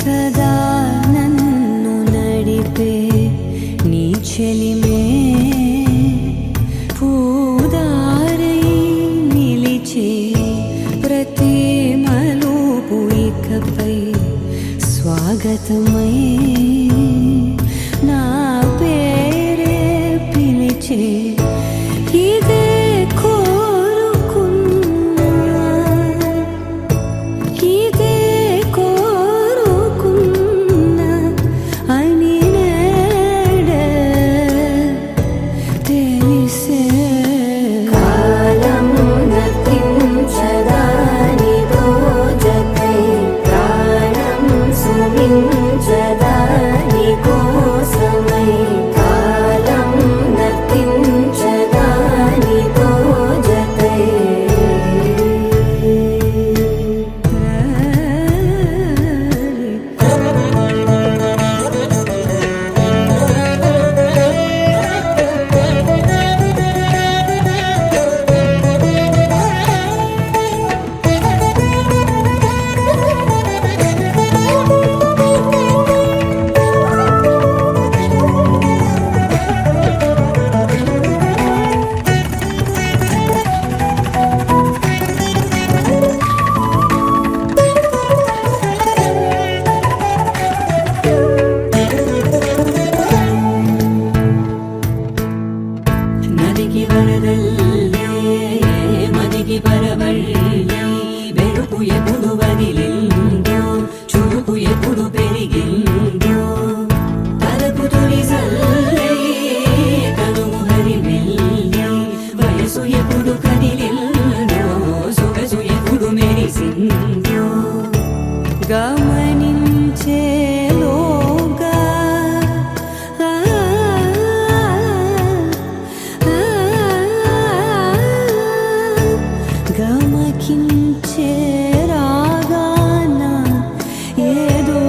సదా నన్ను నడిపే నీ చెలిమే పూదారై నిలిచే ప్రతి మలుపు ఇకపై స్వాగతమై నా పేరే పిలిచే ఇదే కోరుకున్నా ఇదే కోరుకున్నా అని నేడే తెలిసే కాలం నతించదా నీతో జతై ప్రాణం సుమించదా నీ కోసమై కాలం నతించదా నీతో జతై నదికి వరదల్లే మదికి పరవళ్ళే వెలుపు ఎప్పుడు వదిలిందో చురుకు ఎప్పుడు పెరిగిందో తలపు తొలి సల్లే కనుము హరిమెల్లే వయసు ఎప్పుడు కదిలిందో సొగసు ఎప్పుడు మెరిసిందో గమనించేలోగా గమకించే రాగాన ఏదో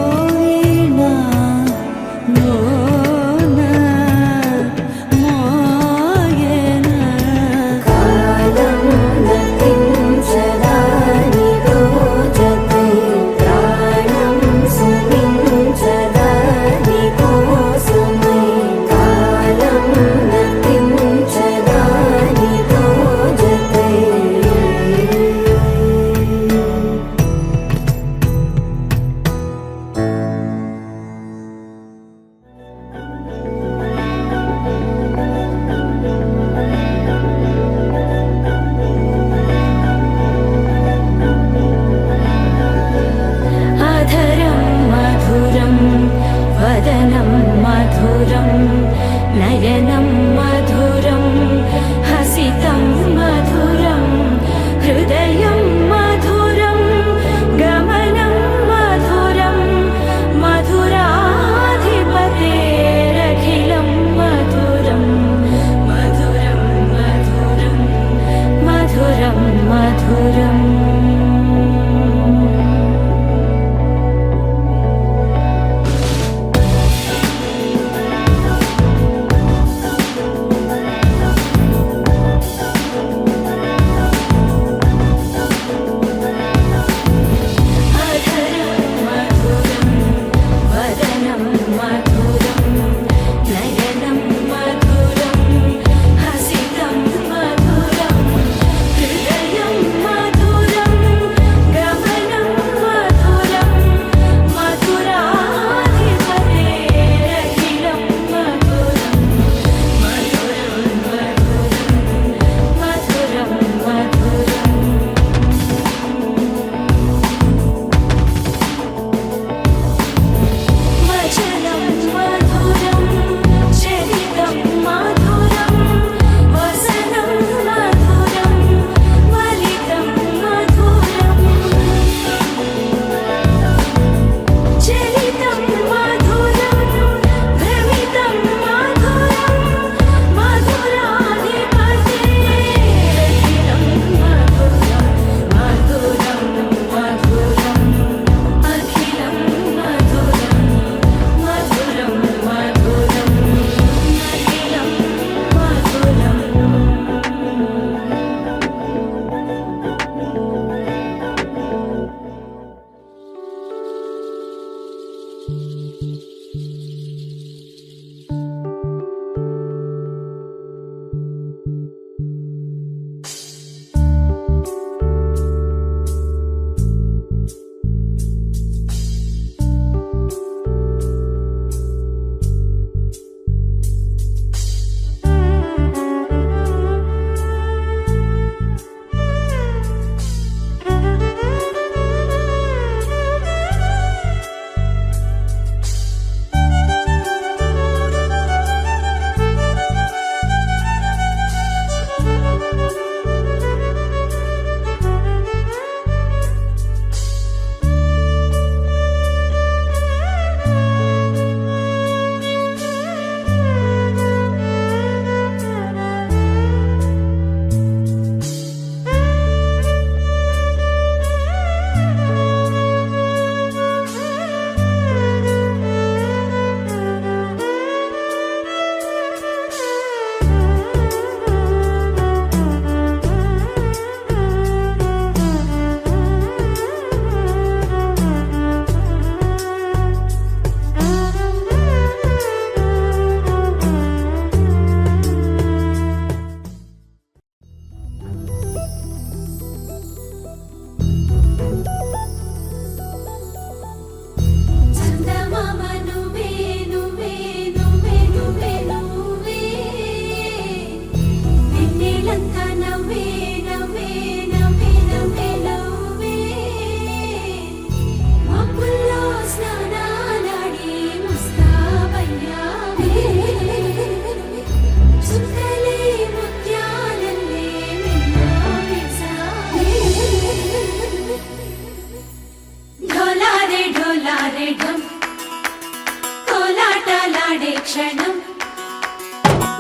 క్షణం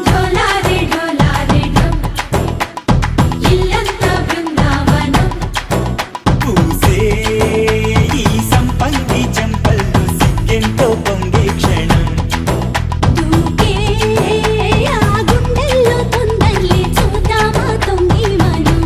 ఢోలారే ఢోలారే ఢం ఇల్లంతా బృందావనం పూసే ఈ సంపంగి చెంపల్లో సిగ్గెంతో పొంగే క్షణం దూకే ఆ గుండెల్లో తొందరలే చూద్దామా తొంగి మనం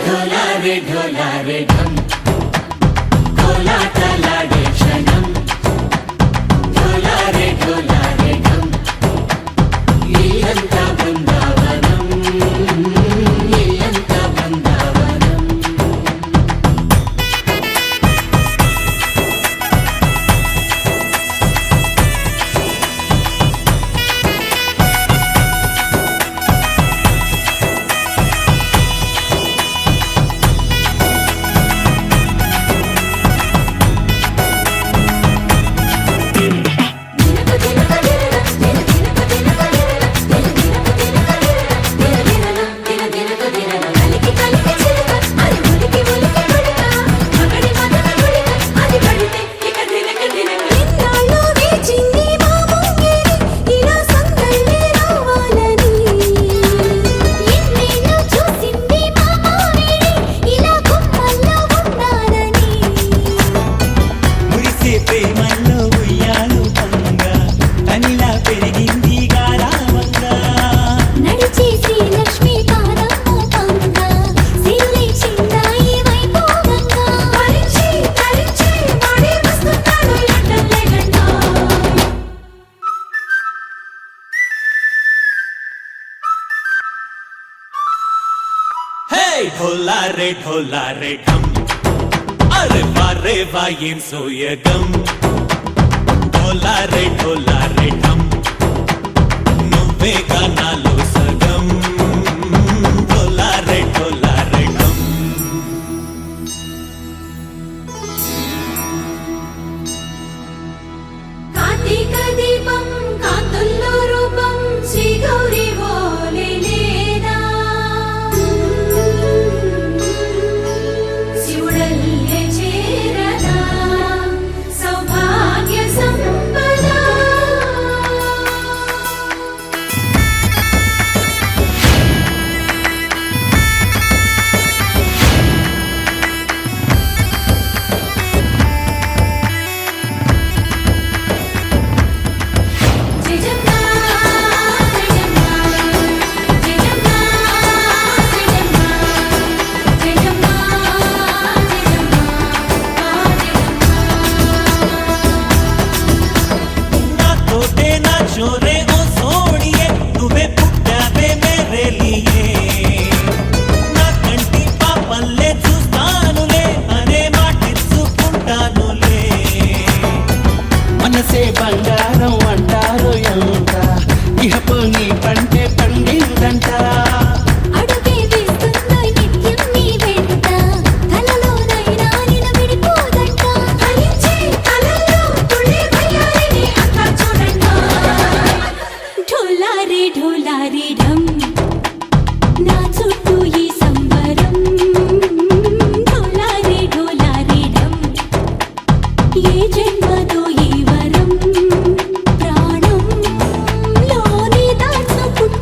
ఢోలారే ఢోలారే ఢం కోలాటలాడే క్షణం ఢోలారే ఢోలారే ఢం ఇల్లంతా బృందావనం ఇల్లంతా బృందావనం దినకు దినకు దినకు దినకు దినకు దినకు కలికి కలికి చిలుక అది ఉలికి ఉలికి కొడక మగడి మదన గుడిక అది పడితే ఇక దినకు దినకు ఇన్నాళ్ళు వేచింది మా ముంగిరి ఇలా సందళ్ళే రావాలని ఎన్నేళ్ళు చూసింది మా మావేడి ఇలా గుమ్మల్లో ఉండాలని మురిసే ప్రేమల్లో ఉయ్యాలు పంగా తనిలా పెరిగింది గారావంగా నడిచే శ్రీలక్ష్మి పాదము పంగా సిల్లి చిందాయి వైభోగంగా పరిచి పరిచి వాడి వస్తున్నాడు ఎండలే గంట హే ఢోలారే ఢోలారే ఢం అరే వారే వా ఏం సోయగం ఢోలారే ఢోలారే ఢం నువ్వే గానాలో సగం ఢోలారే ఢోలారే ఢం కార్తీక దీపం కాంతుల్లో రూపం శ్రీ గౌరీ ఓలే లేదా శివుడల్లే చేరదా సౌభాగ్య సంపద జయజమ్మా జయజమ్మా జయజమ్మా జయజమ్మా జయజమ్మా నా తోటే నా చోరే ఓ సోడియే నువ్వే పుట్టావే మేరే లియే నా కంటి పాపల్లే చూస్తానులే అనే మాటిచ్చుకుంటానులే మనసే బంగారం అంటారు ఎంత ఇహపు నీ పంటే పండిందంట అడుగే వేస్తున్నా నిత్యం నీ వెంట కలలోనైనా నిన విడిపోదంట ఫలించే కలలో తుళ్ళి వయ్యారిని అంతా చూడండి ఢోలారే ఢోలారే ఢం నా చుట్టూ ఈ సంబరం ఢోలారే ఢోలారే ఢం ఏ జన్మదో ఈ వరం ప్రాణం లోని దాచుకుంటా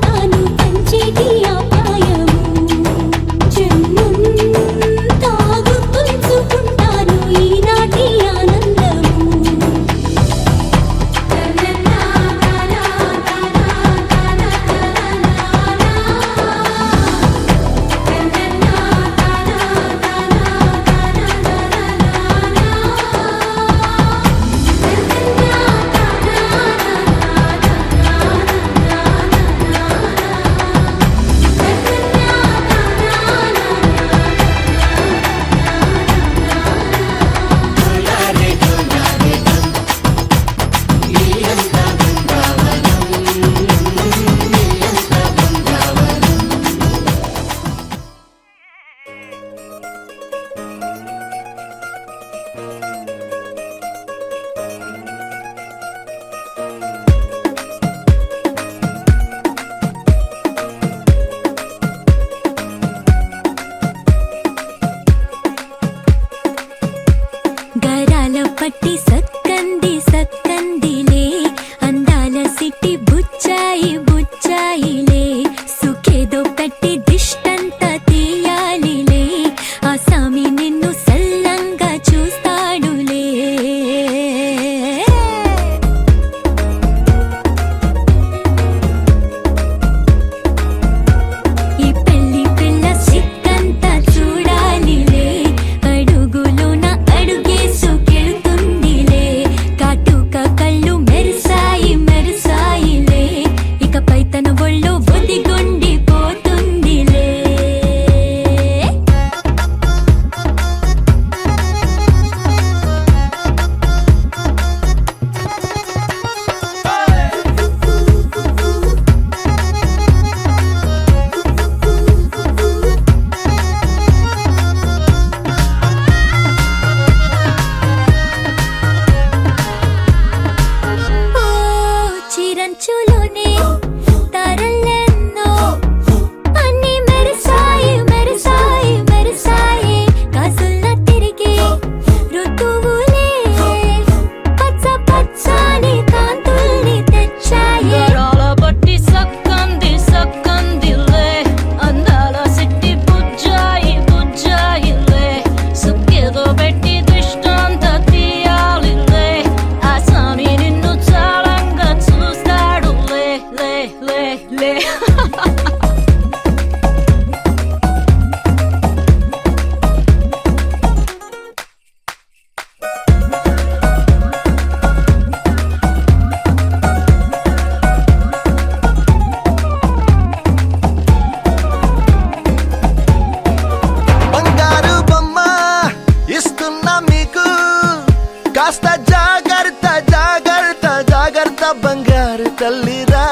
తల్లిరా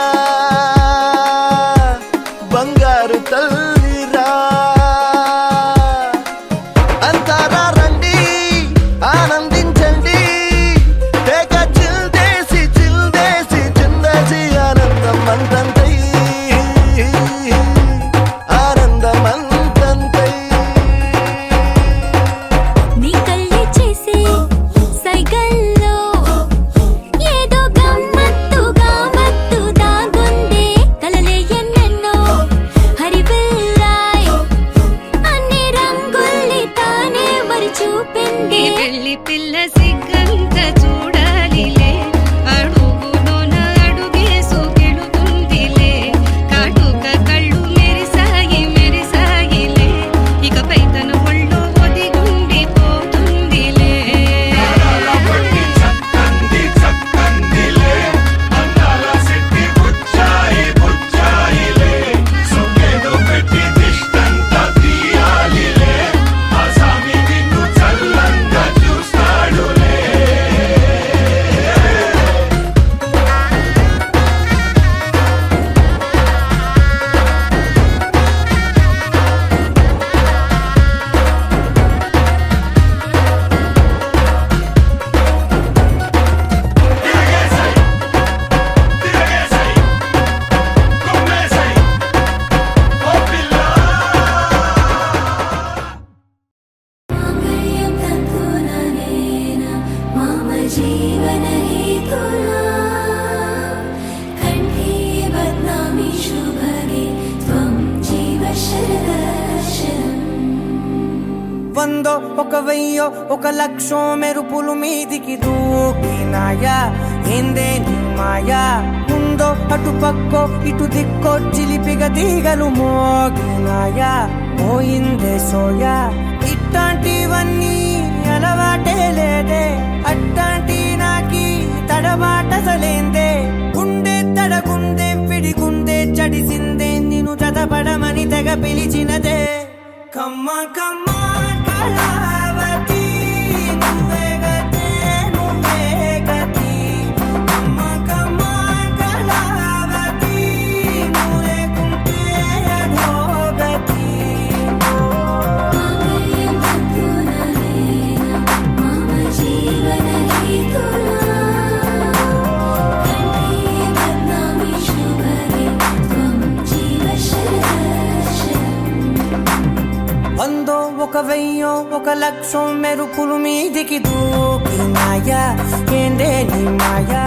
బంగారు తల్లిరా అంతారా రండి ఆనందించండి తేగ చిల్దేసి చిందేసి ఆనందం అంతంతై ఆనందం అంతంతై నీ కళ్ళే చేసే సైగల్లో ఏదో గమ్మత్తుగా మత్తు దాగుందే కలలే ఎన్నెన్నో హరివిల్లాయ్ అన్ని రంగుల్ని తానే మరి చూపింది పెళ్లి పిల్ల సిగ్గంత చూడాలిలే అడుగులోన అడుగేసుకెళుతుందిలే కాటుక కళ్ళు మెరిసాయిలే ఇకపై తన ఒళ్ళో ఒదిగుండిపోతుందిలే మాంగళ్యం తంతుననేన మమ జీవన హేతునా కంఠే బధ్నామి శుభగే త్వం జీవ శరదర్శనం వందో ఒక వెయ్యో ఒక లక్షో మెరుపులు మీదికి దూకినాయా ఏందే నీ మాయా ముందో అటు పక్కో ఇటు దిక్కో చిలిపిగ తీగలు మోగినాయా పోయిందే సోయా ఇట్లాంటివన్నీ అలవాటే లేదే అట్లాంటి నాకి తడబాటసలేందే గుండె తడగుండే విడిగుండే చడిసిందే నిన్ను చదపడమని తెగ పిలిచినదే కమ్మ కమ్మ కళావతి నువ్వే గతే నువ్వే గతి కమ్మ కమ్మ కళావతి నువ్వు లేకుంటే అధోగతి మాంగళ్యం తంతుననేన మమ జీవన హేతునా కంఠే బధ్నామి శుభగే త్వం జీవ శరదర్శనం వందో ఒక వెయ్యో ఒక లక్షో మెరుపులు మీదికి దూకినాయా ఏందే నీ మాయా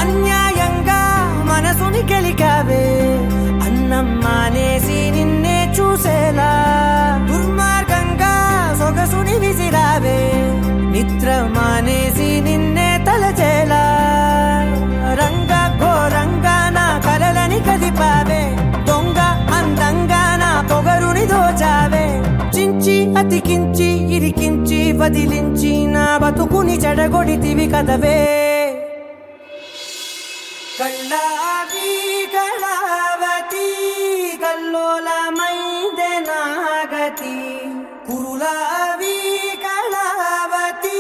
అన్యాయంగా మనసుని గెలికావే అన్నం మానేసి నిన్నే చూసేలా దుర్మార్గంగా సొగసుని విసిరావే నిద్ర మానేసి నిన్నే తలచేలా రంగ ఘోరంగా నా కలలని కదిపావే దొంగ అందంగా నా పొగరుని దోచావే చించి అతికించి ఇరికించి వదిలించి నా బతుకుని చెడగొడితివి కదవే కళ్ళావి కళావతి కల్లోలమైందే నాగతి కురులావి కళావతి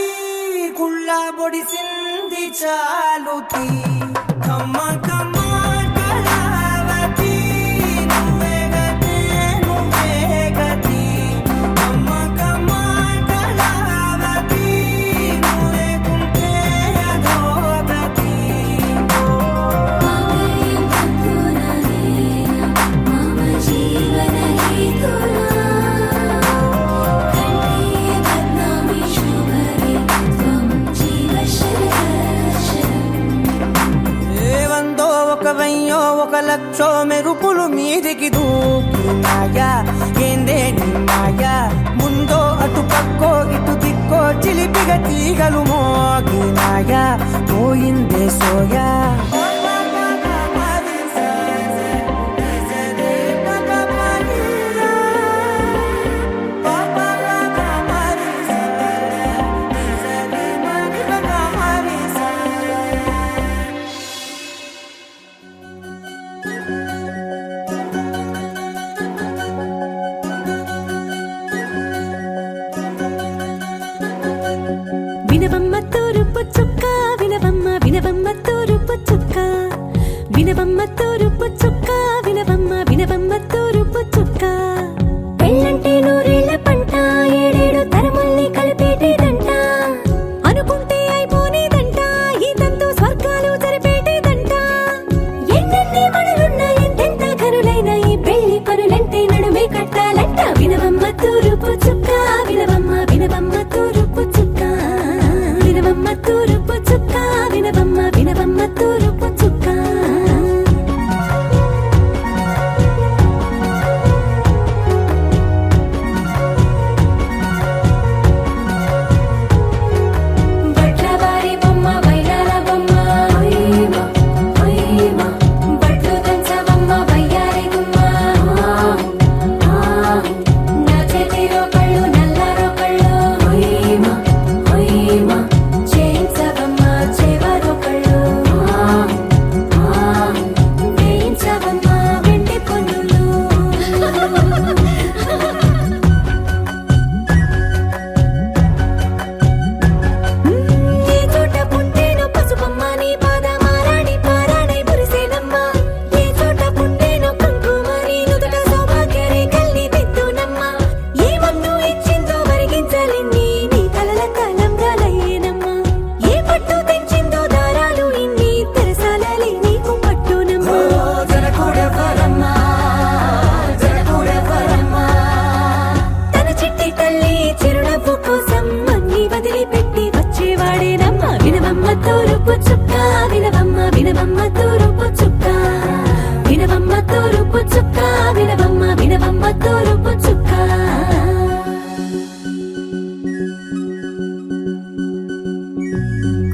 కుళ్ళ బొడిసింది చాలుతి కమ్మ కమ్మ కళావతి నువ్వే గతే నువ్వే గతి కమ్మ కమ్మ కళావతి నువ్వు లేకుంటే అధోగతి మాంగళ్యం తంతుననేన మమ జీవన హేతునా కంఠే బధ్నామి శుభగే వినవమ్మ తూరుపు చుక్క వినవమ్మ వినవమ్మ తూరుపు చుక్క వినవమ్మ తూరుపు చుక్క వినవమ్మ వినవమ్మ తూరుపు చుక్క పెళ్ళంటే నూరేళ్ల పంట ఏడేడు తరముల్ని కలిపేటేదంట అనుకుంటే అయిపోనేదంట ఈ తంతు స్వర్గాలు జరిపేటేదంట ఎన్నెన్ని మనులున్న ఎంతెంత కరులైన ఈ పెళ్లి పనులంటే నడుమే కట్టాలంట వినవమ్మ తూరుపు చుక్క వినవమ్మ వినవమ్మ తూరుపు చుక్క వినవమ్మ తూరుపు చుక్క వినవమ్మ వినవమ్మ తూరుపు చుక్క బట్లవారి బొమ్మ వైరాల బొమ్మ ఓయమ్మ ఓయమ్మ బట్లు దంచవమ్మ వయ్యారి గుమ్మ నా చేతిలో కళ్ళు నల్లారో కళ్ళు ఓయమ్మ ఓయమ్మ చేయించవమ్మ చేవరో కళ్ళు వేయించవమ్మ వెండి పొన్నులు ఏ చోట పుట్టేనో పసుపమ్మ నీ పాద మారాడి పారాడై మురిసేనమ్మ ఏ చోట పుట్టేనో కుంకుమ నీ నుదుట సౌభాగ్య రేఖల్ని దిద్దునమ్మ ఏ మన్ను ఇచ్చిందో వరిగించలిన్ని నీ తలల తలంబ్రాలయ్యేనమ్మ ఏ పట్టు తెంచిందో దారాలు ఇన్ని తెరసాలలి నీకు పట్టునమ్మ జనకూడెవరమ్మ జనకూడెవరమ్మ తన చిట్టి తల్లి చిరునవ్వు కోసం అన్ని వదిలిపెట్టి వచ్చేవాడేనమ్మ వినవమ్మ తూరుపు చుక్క వినవమ్మ వినవమ్మ తూరుపు చుక్క వినవమ్మ తూరుపు చుక్క వినవమ్మ వినవమ్మ తూరుపు చుక్క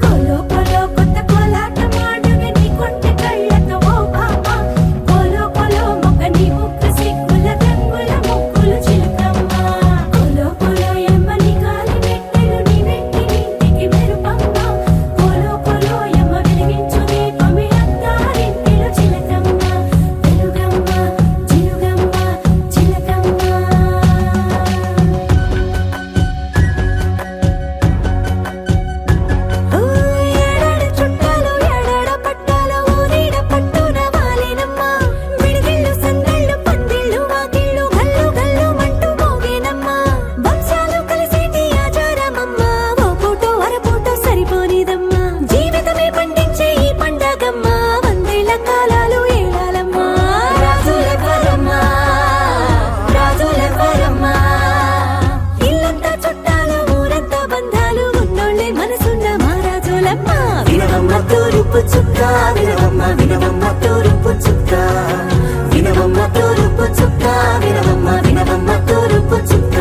కోలో కోలో కొత్త కోలాటం ఆడుగ నీ కొంటె కళ్ళతో ఓ బామ్మ కోలో కోలో మొక్క నీ ముక్కు సిగ్గుల రంగుల ముక్కులు చిలుకమ్మ కోలో కోలో ఎమ్మ నీ కాలి మెట్టెలు నీ వెంటి ఇంటికి మెరుపమ్మ కోలో కోలో ఎమ్మ వెలిగించు దీపమి అత్తారింటిలో చిలకమ్మ వెలుగమ్మ చిలుగమ్మ చిలకమ్మ ఏడాడ చుట్టాలు ఏడాడ పట్టాలు ఊరీడ పట్టున వాలేనమ్మ విడిదిళ్ళు సందళ్ళు పందిళ్ళు వాకిళ్ళు గల్లు గల్లు మంటూ మోగేనమ్మ వంశాలు కలిసేటి ఆచారమమ్మ ఓ పూటో అరపూటో సరిపోనిదమ్మ జీవితమే పండించే ఈ పండగమ్మ వందేళ్ల కాలాలు ఏలాలమ్మ రాజులెవరమ్మ రాజులెవరమ్మ ఇల్లంతా చుట్టాలు ఊరంతా బంధాలు ఉన్నోళ్ళే మనసున్న మహారాజులమ్మ వినవమ్మ తూరుపు చుక్క వినవమ్మ వినవమ్మ తూరుపు చుక్క వినవమ్మ తూరుపు చుక్క వినవమ్మ వినవమ్మ తూరుపు చుక్క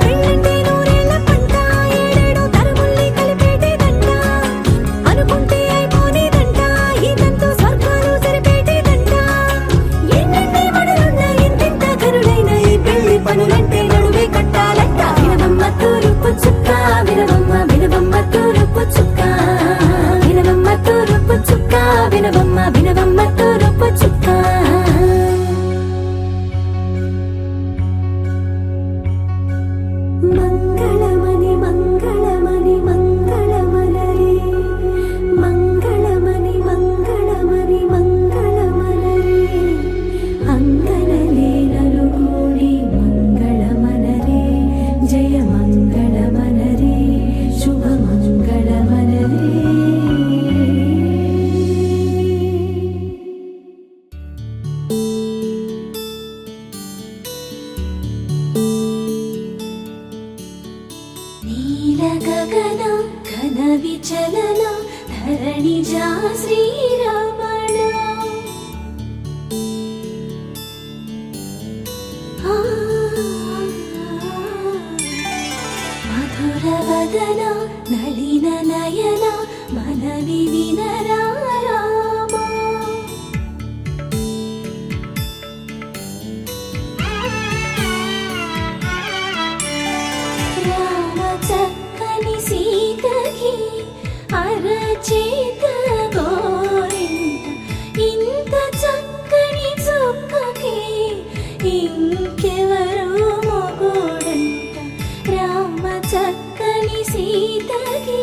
పెళ్ళంటే నూరేళ్ల పంట ఏడేడు తరముల్ని కలిపేటేదంట అనుకుంటే అయిపోనేదంట ఈ తంతు స్వర్గాలు జరిపేటేదంట ఎన్నెన్ని మనులున్న ఎంతెంత కరులైన ఈ పెళ్లి పనులంటే నడువే కట్టాలంట వినవమ్మ తూరుపు చుక్క వినవమ్మ వినవమ్మ తూరుపు చుక్క వినవమ్మ తూరుపు చుక్క వినవమ్మ వినవమ్మ తూరుపు చుక్క మంగళమణి మంగళమణి మంగళమలరే మంగళమణి మంగళమణి మంగళమలరే అంగనలే నలుగూడి మంగళమనరే జయ మంగళమనరే శుభ మంగళమనరే నీల గగన ఘన విచలన ధరణిజా శ్రీరమణ మధుర వదన నళిన నయన మనవి వినరా రామా. రామ చక్కని సీతకి అరచేత గోరింట, ఇంత చక్కని చుక్కకి ఇంకెవరు మొగుడంట. రామ చక్కని సీతకి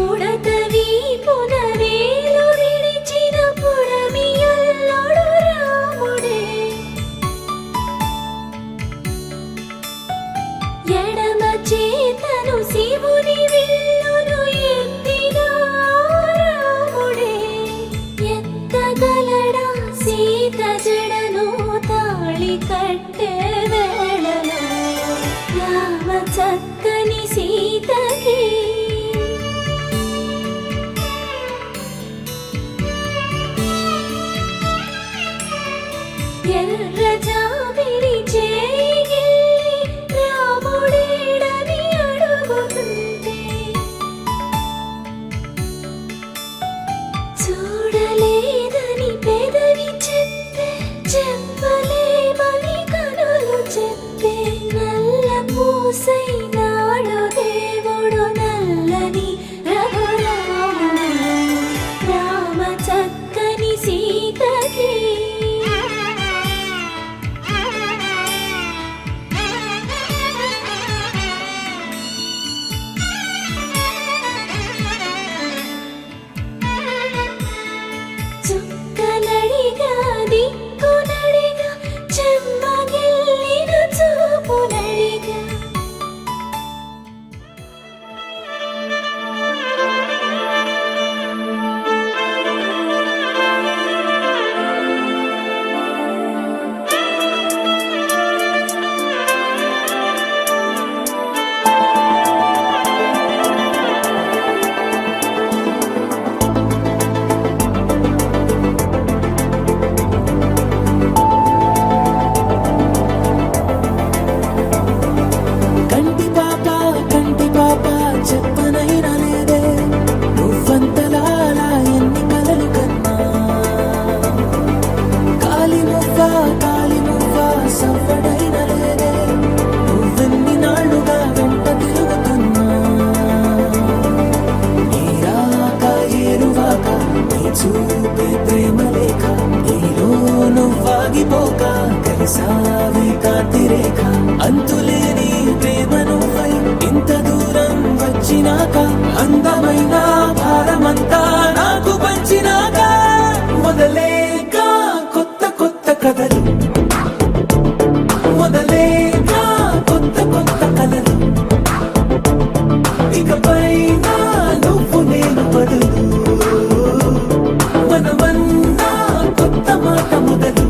ఉడత వీపున వేలు విడిచిన పుడమియల్లుడు రాముడే. ఎడమ చేతను శివుని విల్లును ఎత్తిన రాముడే. ఎత్తగలడా సీత జడను తాళి కట్టే వేళలో. రామ చక్కని సీతకి ఎర్ర జాబిలి చేయి రాముడేడని అడుగుతుంటే, చూడలేదని పెదవి చెప్పే, చెప్పలేమని కనులు చెప్పే. నల్ల పూసైనాడు దేవుడు నల్లని రఘురాముడు. రామ చక్కని సీతకి చుక్కనడిగా దిక్కునడిగా చెమ్మగిల్లిన చూపునడిగా. కంటి పాప చెప్పనైనా లేదే, నువ్వంతలా అలా ఎన్ని కలలు కన్నా. కాలి మువ్వ సవ్వడైనా లేదే, నువ్వెన్ని నాళ్ళుగా వెంట తిరుగుతున్నా. నీరాక ఏరువాక నీ చూపే ప్రేమ లేక, నీలో నువ్వాగిపోక కలిసావే కాంతి రేఖ. అంతులేని ప్రేమ నువ్వై ఇంత దూరం వచ్చినాక, అందమైన భారమంతా నాకు పంచినాక, మొదలేక కొత్త కొత్త కథలు, మొదలేక కొత్త కొత్త కథలు. ఇకపై నువ్వు నేను బదులు, మనమన్నా కొత్త మాట మొదలు.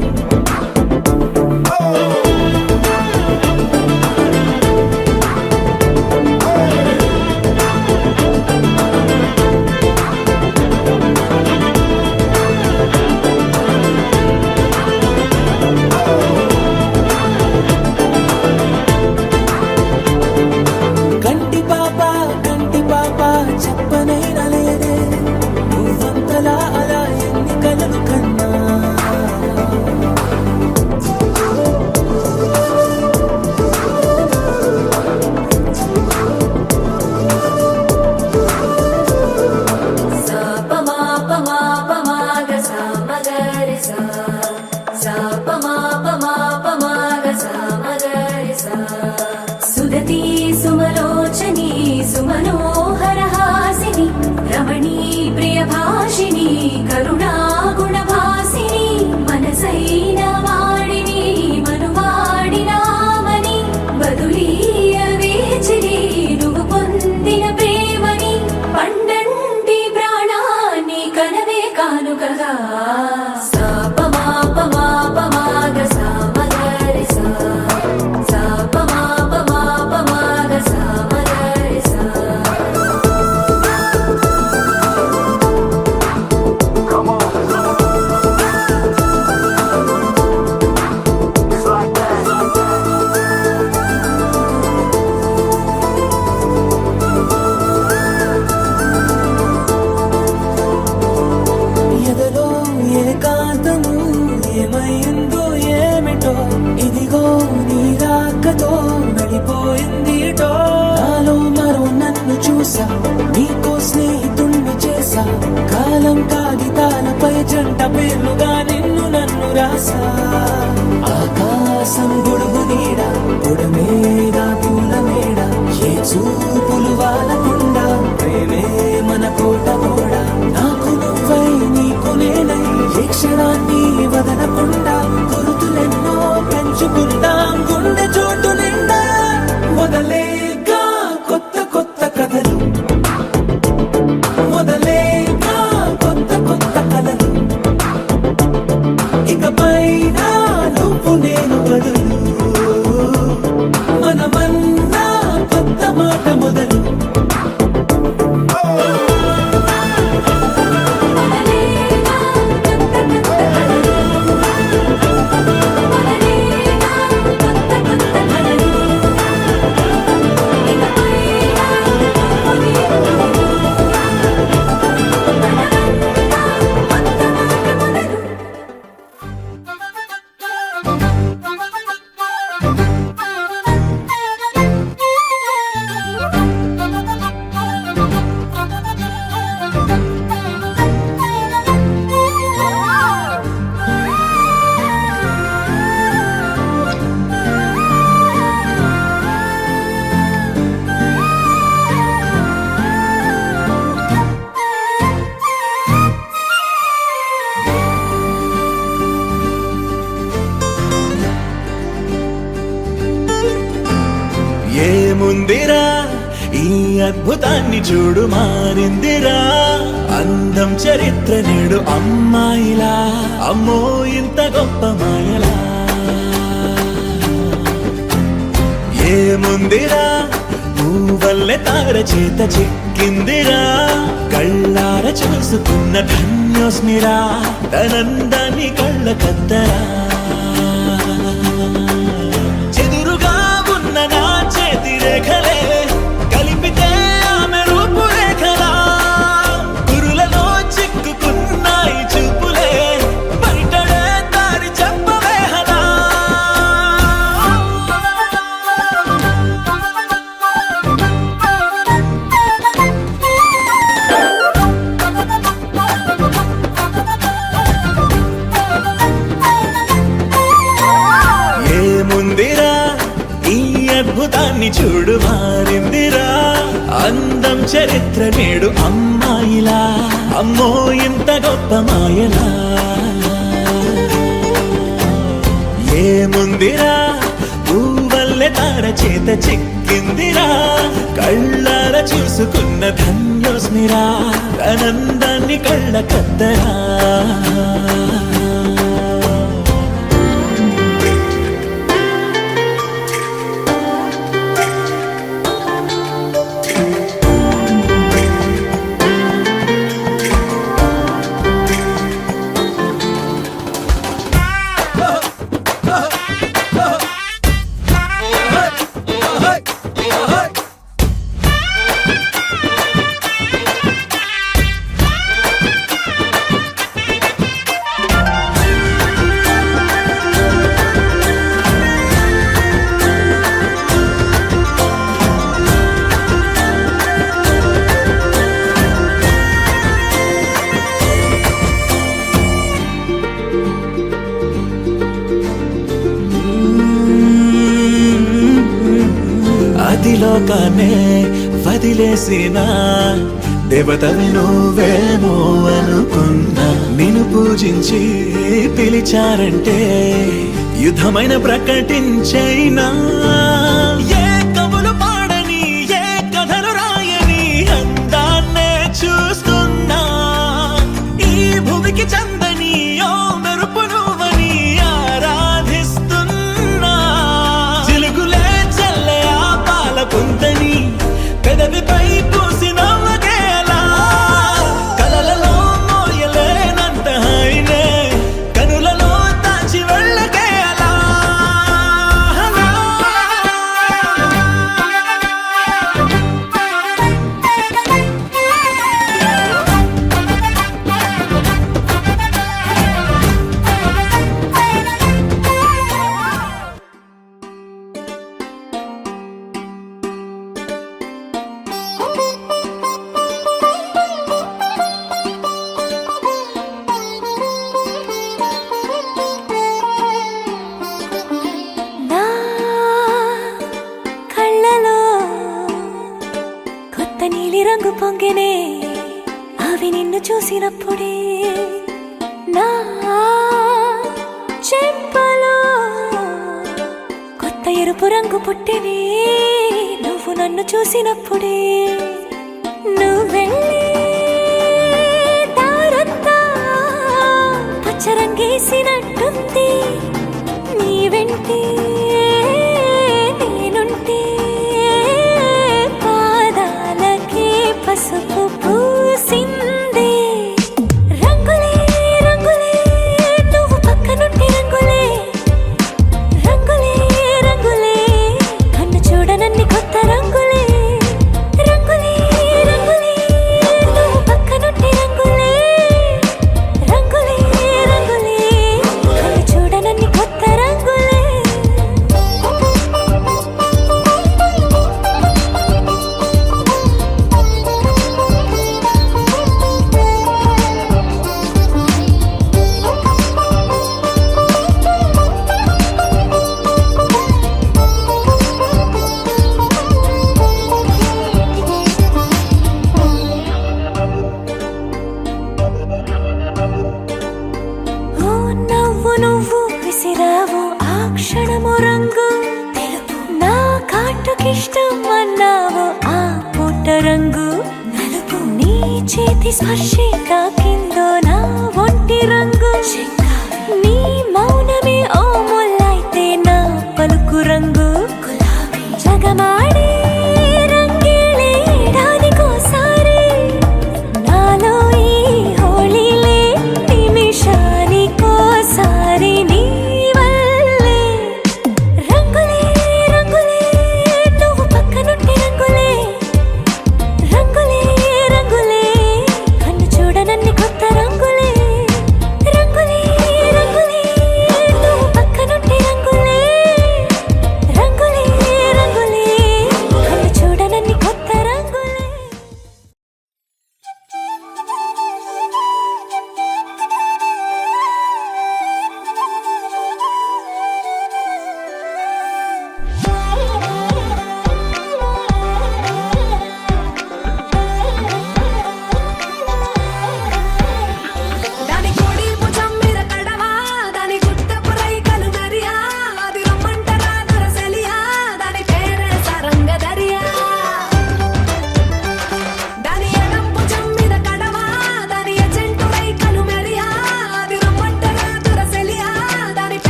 కంటి పాప చెప్పనైనా లేదే, నువ్వంతలా అలా ఎన్ని కలలు కన్నా. సుదతి సుమలోచని సుమనోహర హాసిని రమణీ ప్రియ భాషిని కరుణా గుణ భాసిని. మనసైన వాడిని మనువాడినామని బదులీయ వేచిని నువ్వు పొందిన ప్రేమని. పండంటి ప్రాణాన్ని కనవే కానుకగా. సాపమా పేర్లుగా నిన్ను నన్ను రాసా ఆకాశం గొడుగు నీడ పొడమేడ పూల మేడ ఏ చూపులు వాలకుండా ప్రేమే మన కోట గోడ నాకు నువ్వై నీకు నేనై ఏ క్షణాన్ని వదలకుండా గుర్తులెన్నో పెంచుకుందాం గుండె చోటు నిండా మొదలేగా కొత్త కొత్త కథలు మొదలేగా కొత్త కొత్త కథలు ఇకపైన నువ్వు నేను బదులు మనమన్నా కొత్త మాట మొదలు ఏముందిరా ఈ అద్భుతాన్ని చూడు మారిందిరా అందం చరిత్ర నేడు అమ్మాయిలా అమ్మో ఇంత గొప్ప మాయలా ఏముందిరా నువ్వల్లే తార చేత చిక్కిందిరా కళ్ళార చూసుకున్న ధన్యోస్మిరా తనందాన్ని కళ్ళ కద్దరా చెదురుగా ఉన్న నా చేతి రేఖలే కలిపితే ఆమె రూపురేఖలా గురులలో చిక్కుకున్నాయి చూపులే బయటడే దారి చెప్పవేహలా ఏముందిరా ఈ అద్భుతాన్ని చూడు మారిందిరా అందం చరిత్ర నేడు అమ్మాయిలా అమ్మో ఇంత గొప్ప మాయలా ఏముందిరా పువ్వల్లె తార చేత చిక్కిందిరా కళ్ళార చూసుకున్న ధన్యోస్మిరా ఆనందాన్ని కళ్ళ కద్దరా అదిలోకానే వదిలేసిన దేవతవి నువ్వేమో అనుకున్నా నిన్ను పూజించి పిలిచారంటే యుద్ధమైన ప్రకటించైనా ఏ కవులు పాడని ఏ కథలు రాయని అందాన్నే చూస్తున్నా ఈ భూమికి చందని ఓ మెరుపు నువ్వని ఆరాధిస్తున్నా చిలుగులే చల్లే ఆ పాల పుంతని పెదవిపై పూసి నవ్వగేలా కలలలో మోయలేనంత హాయినే కనులలో దాచి వెళ్ళగేలా చూసినప్పుడే నా చెంపలో కొత్త ఎరుపు రంగు పుట్టినే నువ్వు నన్ను చూసినప్పుడే నువ్వెళ్ళే దారంతా పచ్చరంగేసినట్టుంది నీ వెంటే నేనుంటే పాదాలకే పసుపు పూసిందే రంగులే రంగులే నువ్వు పక్కనుంటే రంగులే రంగులే రంగులే కన్ను చూడనన్ని కొత్త రంగులే రంగులే రంగులే నువ్వు పక్కనుంటే రంగులే రంగులే రంగులే కన్ను చూడనన్ని కొత్త రంగులే ఓ నవ్వు నువ్వు విసిరావు ఆ క్షణము రంగు తెలుపు నా కాటుకిష్టం అన్నావు ఆ పూట రంగు నలుపు నీ చేతి స్పర్శే తాకిందో నా ఒంటి రంగు నీ మౌనమే ఓ ముల్లైతే నా పలుకు రంగు జగమాడే రంగేళే ఏడాదికోసారి నాలో ఈ హోళీలే నిమిషానికోసారి నీ వల్లే రంగులే రంగులే నువ్వు పక్కనుంటే రంగులే రంగులే రంగులే కన్ను చూడనన్ని కొత్త రంగులే రంగులే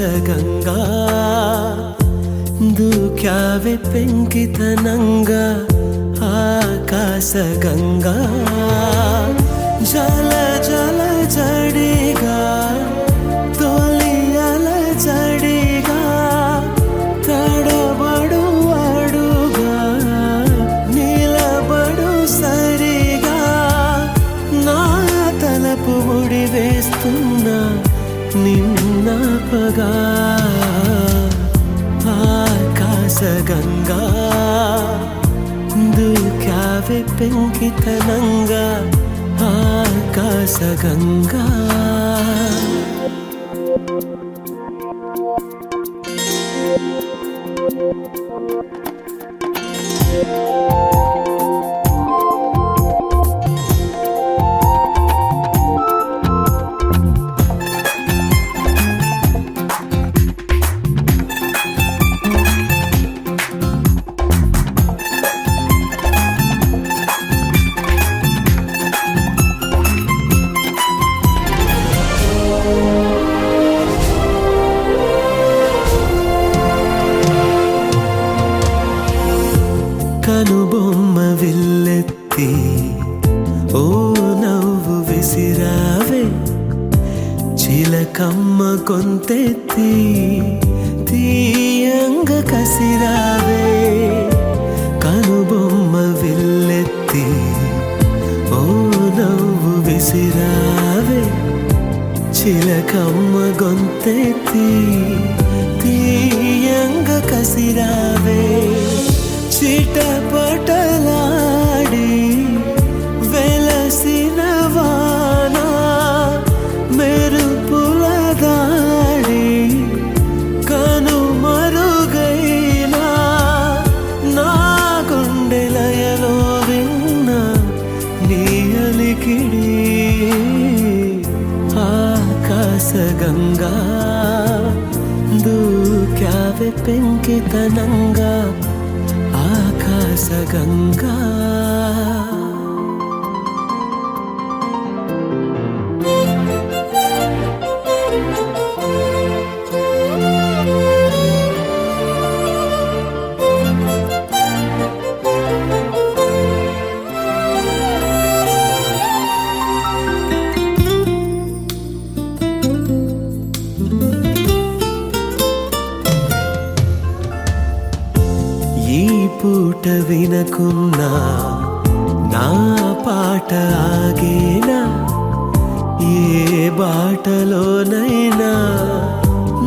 ఆకాశగంగా దూకావే పెంకితనంగా ఆకాశగంగా జల జల జడిగా తొలి అల జడిగా తడబడు అడుగా నిలబడు సరిగా నా తలపు ముడి వేస్తున్నా నిన్నపగా ఆకాశగంగా దూకావే పెంకితనంగా ఆకాశగంగా కనుబొమ్మ విల్లెత్తి ఓ నవ్వు విసిరావే చిలకమ్మ కొంతెత్తి తీయంగ కసిరావే కనుబొమ్మ విల్లెత్తి ఓ నవ్వు విసిరావే చిలకమ్మ గొంతెత్తి తీయంగ కసిరావే చిటపటలాడి వెలసిన వాన మెరుపుల దాడి కనుమరుగైనా నా గుండెలయలో విన్న నీ అలికిడి ఆకాశగంగా దూకావే పెంకితనంగా ఆకాశగంగా ఈ పూట వినకున్నా నా పాట ఆగేనా ఏ బాటలోనైనా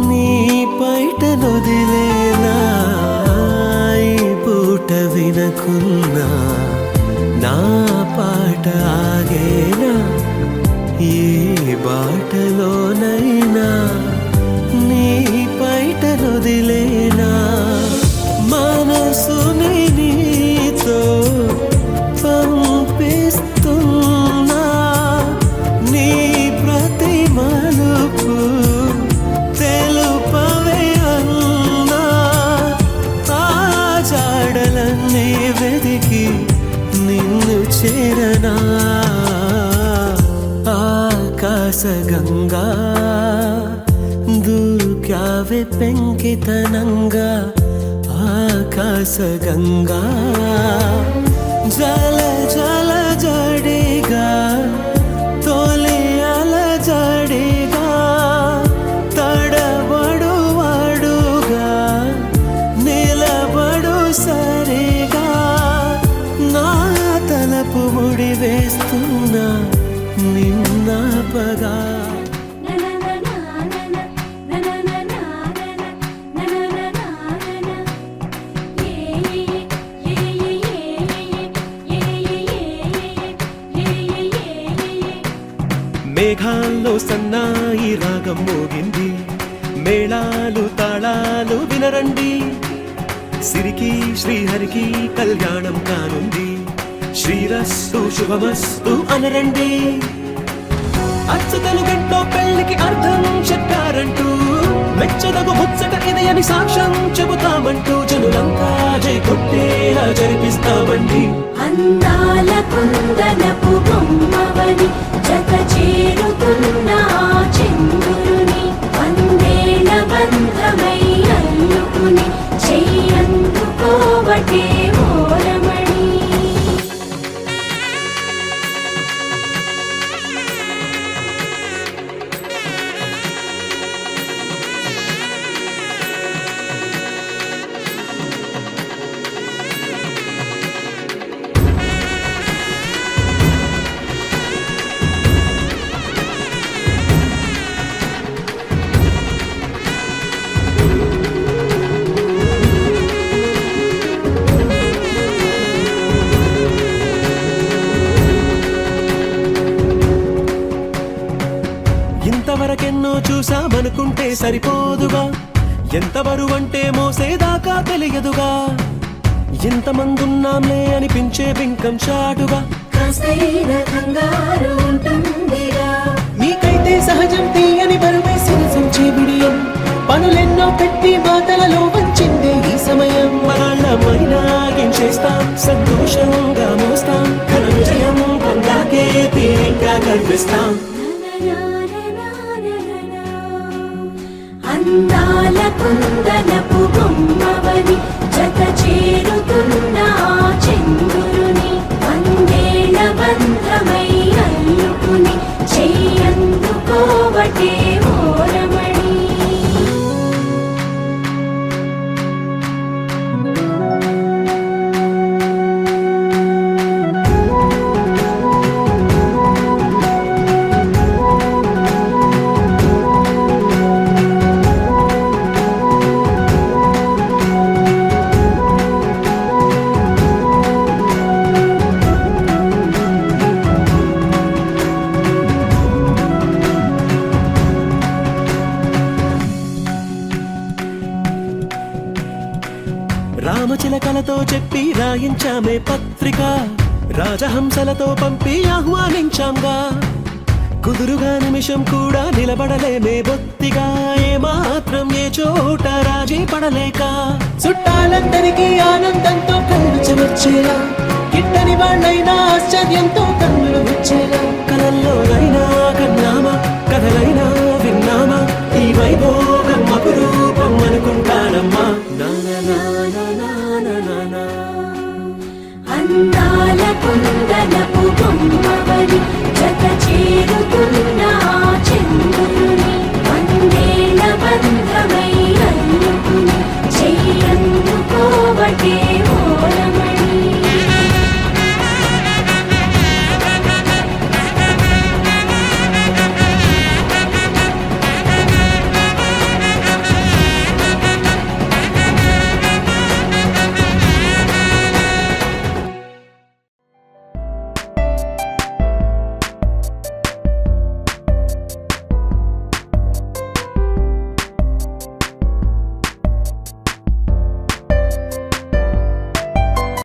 నీ పైట నొదిలేనా ఈ పూట వినకున్నా నా పాట ఆగేనా ఏ బాటలోనైనా నీ పైట నొదిలేనా మనసుని నీతో పంపిస్తున్నా నీ ప్రతి మలుపు తెలుపవే అన్నా ఆ జాడలన్నీ వెదికి నిన్ను చేరనా ఆకాశగంగా దూకావే పెంకితనంగా ఆకాశగంగా జల జల జడిగా తొలి అల జడిగా తడబడు అడుగా నిలబడు సరిగా నా తలపు ముడి వేస్తున్నా నిన్నపగా మేఘాల్లో సన్నాయి రాగం మోగింది మేళాలు తాళాలు వినరండి సిరికి శ్రీహరికి కళ్యాణం కానుంది శ్రీరస్తు శుభమస్తు అనరండి అచ్చతలు గంటో పెళ్లికి అర్థం చెప్పారంటూ మెచ్చదగు ముచ్చట ఇది అని సాక్ష్యం చెబుతామంటూ జనులంతా జై కొట్టేలా జరిపిస్తామండి అందాల కుందనపు బొమ్మవని జత చేరుతున్న ఆ చంద్రుని వందేల అనుకుంటే సరిపోదుగా, ఎంత బరువంటే మోసేదాకా తెలియదుగా, ఎంతమందున్నాంలే అనిపించే బింకం చాటుగా. కాస్తైన కంగారు ఉంటుందిగా, నీకైతే సహజం తీయని బరువే సిరసించే బిడియం, పనులెన్నో పెట్టి మాటలలో వంచిందే ఈ సమయం. మనాళ్ళమైనా ఏం చేస్తాం, సంతోషంగా మోస్తాం, ఘన విజయం పొందాకే తీరిగ్గా కనిపిస్తాం. అందాల కుందనపు బొమ్మవని జత చేరుతున్న ఆ చంద్రుని, వందేళ్ల బంధమై అల్లుకుని చెయ్యందుకోవటే ఓరమణి. రామచిలకలతో చెప్పి రాయించామే పత్రిక, రాజహంసలతో పంపి ఆహ్వానించాంగా, కుదురుగా నిమిషం కూడా నిలబడలేమే బొత్తిగా, ఏ మాత్రం ఏ చోట రాజీ పడలేక. చుట్టాలందరికీ ఆనందంతో కళ్ళు చెమర్చేలా, గిట్టని వాళ్ళైనా ఆశ్చర్యంతో కన్నులు వచ్చేలా. కలల్లోనైనా కన్నామా, కథలైనా విన్నామా, ఈ వైభోగం అపురూపం